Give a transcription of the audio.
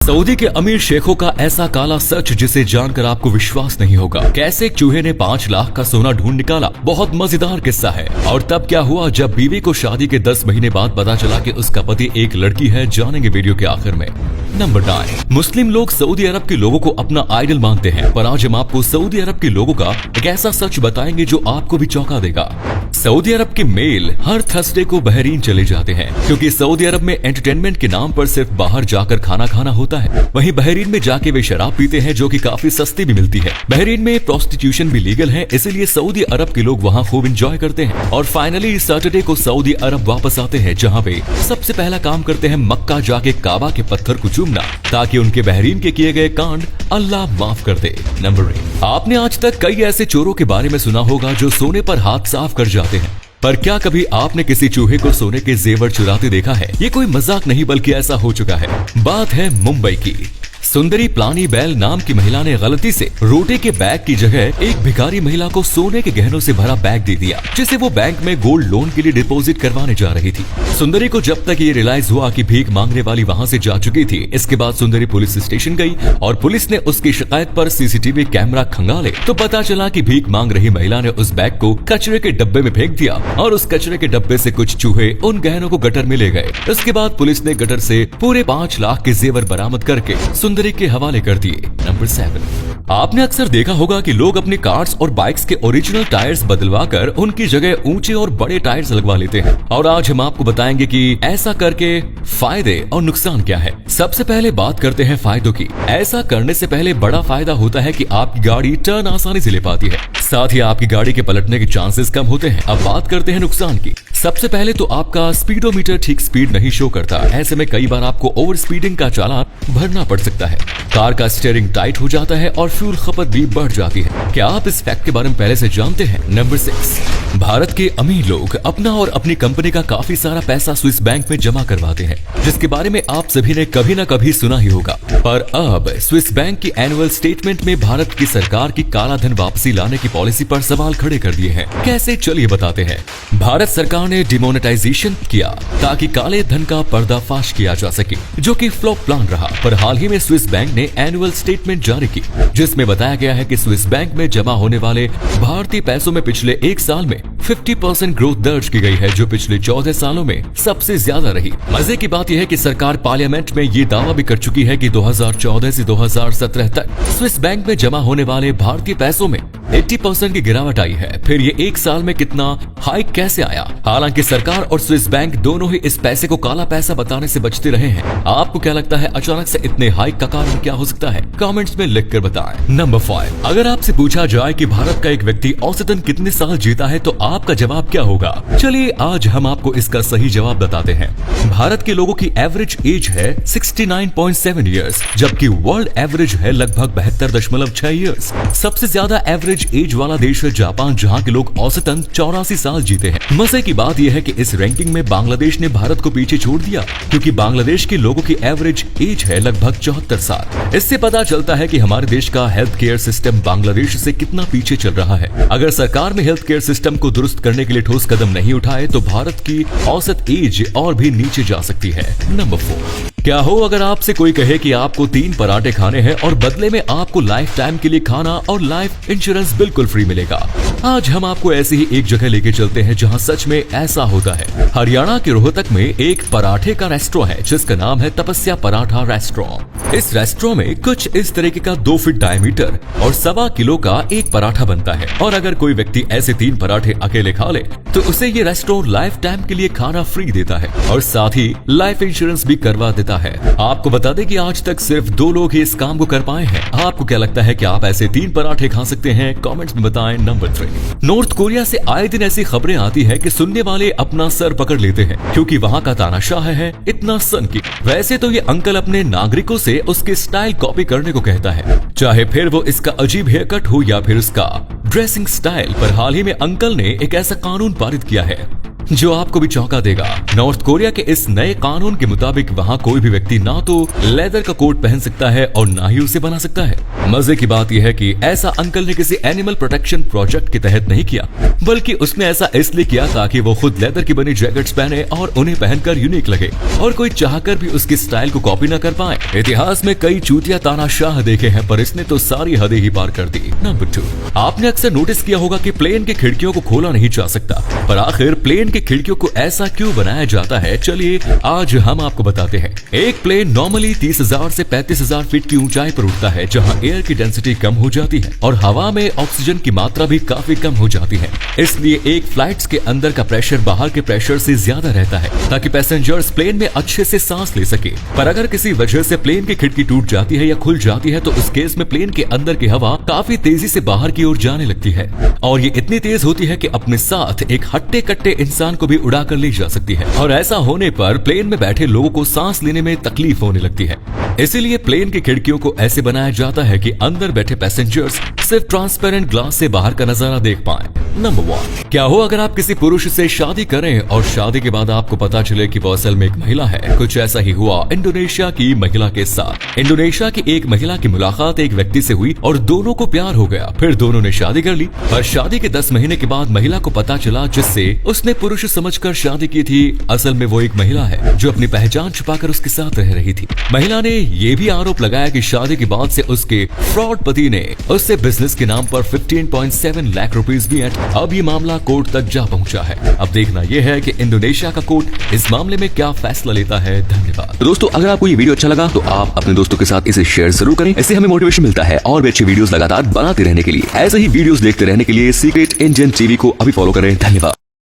Saudi के अमीर शेखों का ऐसा काला सच जिसे जानकर आपको विश्वास नहीं होगा। कैसे एक चूहे ने 5 लाख का सोना ढूंढ निकाला, बहुत मजेदार किस्सा है। और तब क्या हुआ जब बीवी को शादी के 10 महीने बाद पता चला कि उसका पति एक लड़की है, जानेंगे वीडियो के आखिर में। नंबर 9, मुस्लिम लोग सऊदी अरब के लोगों को अपना आइडल मानते हैं, पर आज हम आपको सऊदी अरब के लोगों का एक ऐसा सच बताएंगे जो आपको भी चौंका देगा। सऊदी अरब के मेल हर थर्सडे को बहरीन चले जाते हैं, क्योंकि सऊदी अरब में एंटरटेनमेंट के नाम पर सिर्फ बाहर जाकर खाना खाना होता है। वहीं बहरीन में जाके वे शराब पीते हैं, जो कि काफी सस्ती भी मिलती है। बहरीन में प्रोस्टिट्यूशन भी लीगल है, इसलिए सऊदी अरब के लोग वहाँ खूब एंजॉय करते हैं। और फाइनली सैटरडे को सऊदी अरब वापस आते हैं, जहाँ पे सबसे पहला काम करते हैं मक्का जाके काबा के पत्थर को चूमना, ताकि उनके बहरीन के किए गए कांड अल्लाह माफ कर दे। नंबर 8, आपने आज तक कई ऐसे चोरों के बारे में सुना होगा जो सोने पर हाथ साफ कर जाते हैं, पर क्या कभी आपने किसी चूहे को सोने के जेवर चुराते देखा है? ये कोई मजाक नहीं बल्कि ऐसा हो चुका है। बात है मुंबई की। सुंदरी प्लानी बैल नाम की महिला ने गलती से रोटी के बैग की जगह एक भिखारी महिला को सोने के गहनों से भरा बैग दे दिया, जिसे वो बैंक में गोल्ड लोन के लिए डिपॉजिट करवाने जा रही थी। सुंदरी को जब तक ये रियलाइज हुआ कि भीख मांगने वाली वहाँ से जा चुकी थी, इसके बाद सुंदरी पुलिस स्टेशन गई और पुलिस ने उसकी शिकायत पर सीसीटीवी कैमरा खंगाले तो पता चला कि भीख मांग रही महिला ने उस बैग को कचरे के डब्बे में फेंक दिया और उस कचरे के डब्बे से कुछ चूहे उन गहनों को गटर में ले गए। इसके बाद पुलिस ने गटर से पूरे 5 लाख के जेवर बरामद करके सुंदरी के हवाले कर दिए। नंबर 7, आपने अक्सर देखा होगा कि लोग अपनी कार्स और बाइक्स के ओरिजिनल टायर्स बदलवा कर उनकी जगह ऊंचे और बड़े टायर्स लगवा लेते हैं। और आज हम आपको बताएंगे कि ऐसा करके फायदे और नुकसान क्या है। सबसे पहले बात करते हैं फायदों की। ऐसा करने से पहले बड़ा फायदा होता है कि आपकी गाड़ी टर्न आसानी से ले पाती है, साथ ही आपकी गाड़ी के पलटने के चांसेस कम होते हैं। अब बात करते हैं नुकसान की। सबसे पहले तो आपका स्पीडोमीटर ठीक स्पीड नहीं शो करता। ऐसे में कई बार आपको ओवर स्पीडिंग का चालान भरना पड़ सकता है। कार का स्टीयरिंग टाइट हो जाता है और फ्यूल खपत भी बढ़ जाती है। क्या आप इस फैक्ट के बारे में पहले से जानते हैं? नंबर 6, भारत के अमीर लोग अपना और अपनी कंपनी का काफी सारा पैसा स्विस बैंक में जमा करवाते हैं, जिसके बारे में आप सभी ने कभी न कभी सुना ही होगा। पर अब स्विस बैंक की एनुअल स्टेटमेंट में भारत की सरकार की काला धन वापसी लाने की पॉलिसी पर सवाल खड़े कर दिए हैं। कैसे, चलिए बताते हैं। भारत सरकार ने डिमोनेटाइजेशन किया ताकि काले धन का पर्दाफाश किया जा सके, जो कि फ्लॉप प्लान रहा। पर हाल ही में स्विस बैंक ने एनुअल स्टेटमेंट जारी की, जिसमें बताया गया है कि स्विस बैंक में जमा होने वाले भारतीय पैसों में पिछले 1 साल में 50% ग्रोथ दर्ज की गई है, जो पिछले 14 सालों में सबसे ज्यादा रही। मजे की बात यह है कि सरकार पार्लियामेंट में ये दावा भी कर चुकी है कि 2014 से 2017 तक स्विस बैंक में जमा होने वाले भारतीय पैसों में 80% की गिरावट आई है। फिर ये 1 साल में कितना हाइक कैसे आया? हालांकि सरकार और स्विस बैंक दोनों ही इस पैसे को काला पैसा बताने से बचते रहे हैं। आपको क्या लगता है, अचानक से इतने हाइक का कारण क्या हो सकता है? कमेंट्स में लिखकर बताएं। नंबर 5, अगर आपसे पूछा जाए कि भारत का एक व्यक्ति औसतन कितने साल जीता है, तो आपका जवाब क्या होगा? चलिए आज हम आपको इसका सही जवाब बताते हैं। भारत के लोगों की एवरेज एज है 69.7 ईयर्स, जबकि वर्ल्ड एवरेज है लगभग 72.6 ईयर्स। सबसे ज्यादा एवरेज एज वाला देश है जापान, जहाँ के लोग औसतन 84 साल जीते हैं। मजे की बात यह है कि इस रैंकिंग में बांग्लादेश ने भारत को पीछे छोड़ दिया, क्योंकि बांग्लादेश के लोगों की एवरेज एज है लगभग 74 साल। इससे पता चलता है कि हमारे देश का हेल्थ केयर सिस्टम बांग्लादेश से कितना पीछे चल रहा है। अगर सरकार में हेल्थ केयर सिस्टम को दुरुस्त करने के लिए ठोस कदम नहीं उठाए तो भारत की औसत एज और भी नीचे जा सकती है। नंबर 4, क्या हो अगर आपसे कोई कहे कि आपको 3 पराठे खाने हैं और बदले में आपको लाइफ टाइम के लिए खाना और लाइफ इंश्योरेंस बिल्कुल फ्री मिलेगा। आज हम आपको ऐसी ही एक जगह लेके चलते हैं जहां सच में ऐसा होता है। हरियाणा के रोहतक में एक पराठे का रेस्टोरेंट है, जिसका नाम है तपस्या पराठा रेस्टोरेंट। इस रेस्टोरेंट में कुछ इस तरीके का 2 फीट डायमीटर और 1.25 किलो का एक पराठा बनता है, और अगर कोई व्यक्ति ऐसे 3 पराठे अकेले खा ले तो उसे ये रेस्टोरेंट लाइफ टाइम के लिए खाना फ्री देता है और साथ ही लाइफ इंश्योरेंस भी करवा देता है। आपको बता दें कि आज तक सिर्फ 2 लोग ही इस काम को कर पाए हैं। आपको क्या लगता है कि आप ऐसे 3 पराठे खा सकते हैं? कमेंट्स में बताएं। नंबर 3, नॉर्थ कोरिया से आए दिन ऐसी खबरें आती है कि सुनने वाले अपना सर पकड़ लेते हैं, क्योंकि वहाँ का तानाशाह है इतना सन की। वैसे तो ये अंकल अपने नागरिकों से उसके स्टाइल कॉपी करने को कहता है, चाहे फिर वो इसका अजीब हेयर कट हो या फिर उसका ड्रेसिंग स्टाइल। पर हाल ही में अंकल ने एक ऐसा कानून पारित किया है जो आपको भी चौंका देगा। नॉर्थ कोरिया के इस नए कानून के मुताबिक वहाँ कोई भी व्यक्ति ना तो लेदर का कोट पहन सकता है और ना ही उसे बना सकता है। मजे की बात यह है कि ऐसा अंकल ने किसी एनिमल प्रोटेक्शन प्रोजेक्ट के तहत नहीं किया, बल्कि उसने ऐसा इसलिए किया ताकि वो खुद लेदर की बनी जैकेट्स पहने और उन्हें पहनकर यूनिक लगे और कोई चाहकर भी उसकी स्टाइल को कॉपी न कर पाए। इतिहास में कई चूतिया तानाशाह देखे हैं, पर इसने तो सारी हदें ही पार कर दी। नंबर 2, आपने अक्सर नोटिस किया होगा कि प्लेन की खिड़कियों को खोला नहीं जा सकता, पर आखिर प्लेन की खिड़कियों को ऐसा क्यों बनाया जाता है, चलिए आज हम आपको बताते हैं। एक प्लेन नॉर्मली 30,000 से 35,000 फीट की ऊंचाई पर उड़ता है, जहां एयर की डेंसिटी कम हो जाती है और हवा में ऑक्सीजन की मात्रा भी काफी कम हो जाती है। इसलिए एक फ्लाइट्स के अंदर का प्रेशर बाहर के प्रेशर से ज्यादा रहता है, ताकि पैसेंजर्स प्लेन में अच्छे से सांस ले सके। पर अगर किसी वजह से प्लेन की खिड़की टूट जाती है या खुल जाती है, तो उस केस में प्लेन के अंदर की हवा काफी तेजी से बाहर की ओर जाने लगती है और ये इतनी तेज होती है कि अपने साथ एक हट्टे कट्टे इंसान को भी उड़ा कर ले जा सकती है। और ऐसा होने पर प्लेन में बैठे लोगों को सांस लेने में तकलीफ होने लगती है। इसीलिए प्लेन की खिड़कियों को ऐसे बनाया जाता है कि अंदर बैठे पैसेंजर्स सिर्फ ट्रांसपेरेंट ग्लास से बाहर का नजारा देख पाएं। नंबर 1, क्या हो अगर आप किसी पुरुष से शादी करें और शादी के बाद आपको पता चले कि वो असल में एक महिला है। कुछ ऐसा ही हुआ इंडोनेशिया की महिला के साथ। इंडोनेशिया की एक महिला की मुलाकात एक व्यक्ति से हुई और दोनों को प्यार हो गया। फिर दोनों ने शादी कर ली, पर शादी के 10 महीने के बाद महिला को पता चला, जिससे उसने पुरुष समझकर शादी की थी, असल में वो एक महिला है जो अपनी पहचान छुपाकर उसके साथ रह रही थी। महिला ने ये भी आरोप लगाया कि शादी के बाद से उसके फ्रॉड पति ने उससे बिजनेस के नाम पर 15.7 लाख रुपीस दिए। अब ये मामला कोर्ट तक जा पहुंचा है। अब देखना यह है कि इंडोनेशिया का कोर्ट इस मामले में क्या फैसला लेता है। धन्यवाद। तो दोस्तों, अगर आपको ये वीडियो अच्छा लगा तो आप अपने दोस्तों के साथ इसे शेयर जरूर करें। इससे हमें मोटिवेशन मिलता है और भी अच्छी वीडियोस लगातार बनाते रहने के लिए। ऐसे ही वीडियोस देखते रहने के लिए सीक्रेट इंडियन टीवी को अभी फॉलो करें। धन्यवाद।